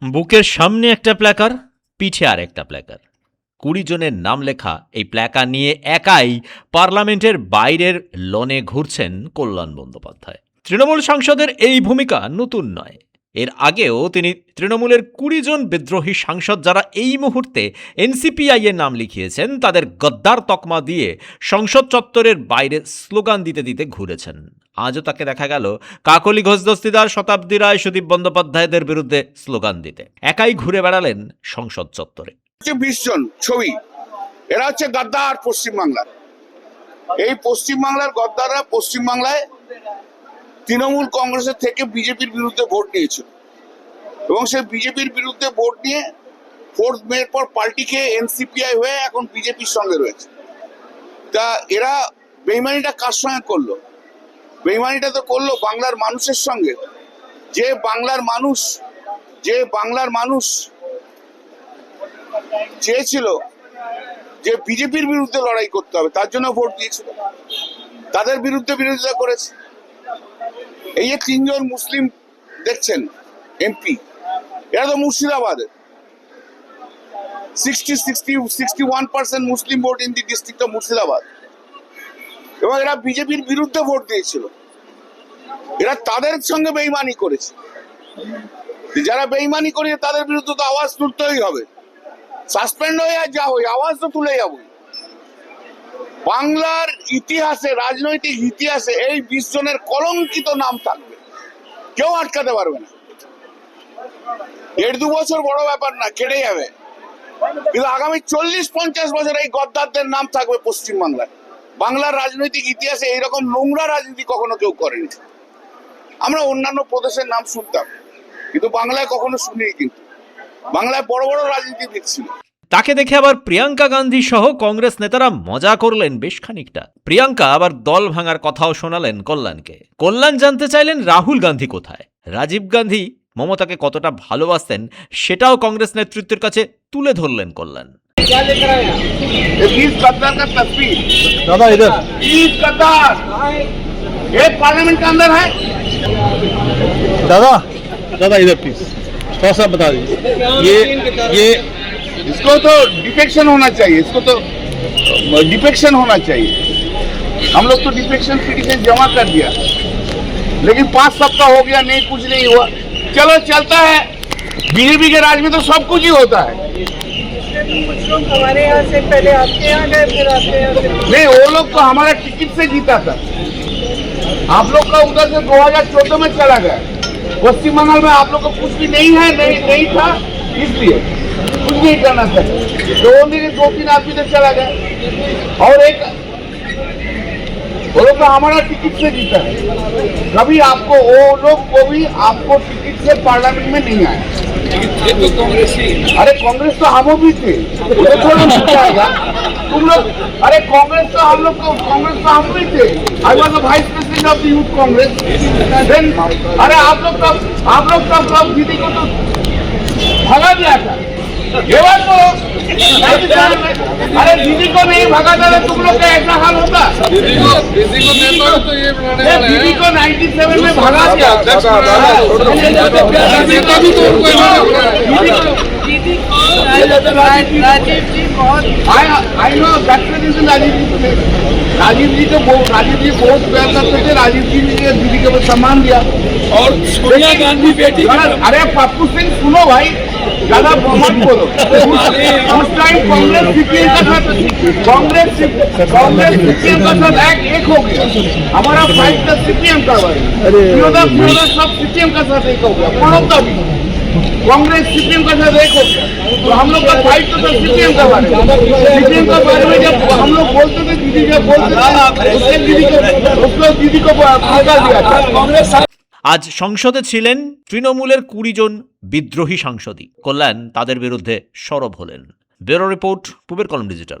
বুকের সামনে একটা প্ল্যাকার, পিঠে আর একটা প্ল্যাকার। 20 জনের নাম লেখা এই প্ল্যাকার নিয়ে একাই পার্লামেন্টের বাইরের লনে ঘুরছেন কল্যাণ বন্দ্যোপাধ্যায়। তৃণমূল সাংসদের এই ভূমিকা নতুন নয়। এর আগেও তিনি তৃণমূলের 20 জন বিদ্রোহী সাংসদ যারা এই মুহূর্তে এনসিপিআই এর নাম লিখিয়েছেন তাদের গদ্দার তকমা দিয়ে সংসদ চত্বরের বাইরে স্লোগান দিতে দিতে ঘুরেছেন। আজও তাকে দেখা গেল কাকলি ঘোষ দস্তিদার, শতাব্দী রায়, সুদীপ বন্দ্যোপাধ্যায়দের বিরুদ্ধে স্লোগান দিতে। একাই ঘুরে বেড়ালেন সংসদ চত্বরে। 20 জন ছবি, এরা হচ্ছে গদ্দার পশ্চিমবাংলার। এই পশ্চিমবাংলার গদ্দাররা পশ্চিমবাংলায় তৃণমূল কংগ্রেসের থেকে বিজেপির বিরুদ্ধে ভোট নিয়েছিল এবং সেই বিজেপির বিরুদ্ধে ভোট নিয়ে 4 মের পর পাল্টি খেয়ে এনসিপিআই হয়ে এখন বিজেপির সঙ্গে রয়েছে। তা এরা বেইমানিটা কার সঙ্গে করলো? বেইমানিটা তো করলো বাংলার মানুষের সঙ্গে। যে বাংলার মানুষ চেয়েছিল যে বিজেপির বিরুদ্ধে লড়াই করতে হবে, তার জন্য ভোট দিয়েছিল, তাদের বিরুদ্ধে বিরোধিতা করেছে। এই যে 3 জন মুসলিম দেখছেন এমপি, এরা তো মুর্শিদাবাদের। 61% Muslim vote in the district of Murshidabad, এবং এরা বিজেপির বিরুদ্ধে ভোট দিয়েছিল। এরা তাদের সঙ্গে বেইমানি করেছে। যারা বেইমানি করেছে তাদের বিরুদ্ধে তো আওয়াজ তুলতেই হবে। সাসপেন্ড হয়ে আর যা হই, আওয়াজ তো তুলে যাবো। বাংলার ইতিহাসে, রাজনৈতিক ইতিহাসে এই 20 জনের কলঙ্কিত নাম থাকবে, কেউ আটকাতে পারবে না। 1.5-2 বছর বড় ব্যাপার না, কেটে যাবে, কিন্তু আগামী 40-50 বছর এই গদ্দারদের নাম থাকবে পশ্চিমবাংলায়। বাংলার রাজনৈতিক ইতিহাসে এইরকম নোংরা রাজনীতি কখনো কেউ করেনি। আমরা অন্যান্য প্রদেশের নাম শুনতাম, কিন্তু বাংলায় কখনো শুনিনি। কিন্তু বাংলায় বড় বড় রাজনীতিবিদ ছিল। তাকে দেখে আবার প্রিয়াঙ্কা গান্ধী সহ কংগ্রেস নেতারা মজা করলেন বেশ খানিকটা। প্রিয়াঙ্কা আবার দল ভাঙার কথাও শোনালেন কল্যাণকে। কল্যাণ জানতে চাইলেন রাহুল গান্ধী কোথায়। রাজীব গান্ধী মমতাকে কতটা ভালোবাসতেন সেটাও কংগ্রেস নেতৃত্বের কাছে তুলে ধরলেন কল্যাণ। दादा इधर पार्लियामेंट के अंदर है। दादा इधर प्लीज थोड़ा सा बता दीजिए। ये इसको तो डिफेक्शन होना चाहिए, इसको तो डिफेक्शन होना चाहिए। हम लोग तो डिफेक्शन पिटीशन जमा कर दिया, लेकिन 5 सप्ताह हो गया, नहीं कुछ नहीं हुआ। चलो चलता है, बीजेपी के राज में तो सब कुछ ही होता है। कुछ लोग हमारे यहाँ से पहले आपके यहाँ गए, फिर आपके यहाँ से नहीं, वो लोग तो हमारा टिकट से जीता था। आप लोग का उधर से 2014 में चला गया। पश्चिम बंगाल में आप लोग को कुछ भी नहीं है, नहीं था, इसलिए कुछ नहीं करना था। तो 2-3 आदमी तो चला गया, और एक वो लोग तो हमारा टिकट से जीता है। कभी आपको वो लोग को भी आपको टिकट से पार्लियामेंट में नहीं आया। ये तो कांग्रेस ही। अरे कांग्रेस तो हम भी थे, वो थोड़ा नीचे आएगा तुम लोग। अरे कांग्रेस तो हम लोग, कांग्रेस तो हम भी थे। I was the vice president of the Youth Congress then. अरे आप लोग तो दीदी को तो भगा दिया था, ये बात तो। अरे दीदी को नहीं भगा था, तुम लोग का ऐसा हाल होता। दीदी को देता हो तो ये बनाने वाले हैं। दीदी को 97 में भगा दिया। नेता भी तो उनको दीदी को राजीव जी बहुत I know that's the reason. Rajiv ji बहुत प्यार करते थे। राजीव जी ने दीदी के ऊपर सम्मान दिया। और सोनिया गांधी बेटी। अरे पप्पू सिंह सुनो भाई, ज्यादा मत बोलो। उस टाइम कांग्रेस सीपीएम का साथ, कांग्रेस सीपीएम का साथ एक हो गया। हमारा फाइट का सीपीएम करवा, सब सीपीएम का साथ एक हो गया। प्रणब का भी कांग्रेस सीपीएम का साथ एक हो गया। तो हम लोग का फाइट तो सीपीएम का बारे में। सीपीएम का बारे में जब हम लोग बोलते थे, दीदी जब बोलते थे, उसको दीदी को भगा दिया था कांग्रेस। আজ সংসদে ছিলেন তৃণমূলের 20 জন বিদ্রোহী সাংসদই। কল্যাণ তাদের বিরুদ্ধে সরব হলেন। ব্যুরো রিপোর্ট, পূবের কলম ডিজিটাল।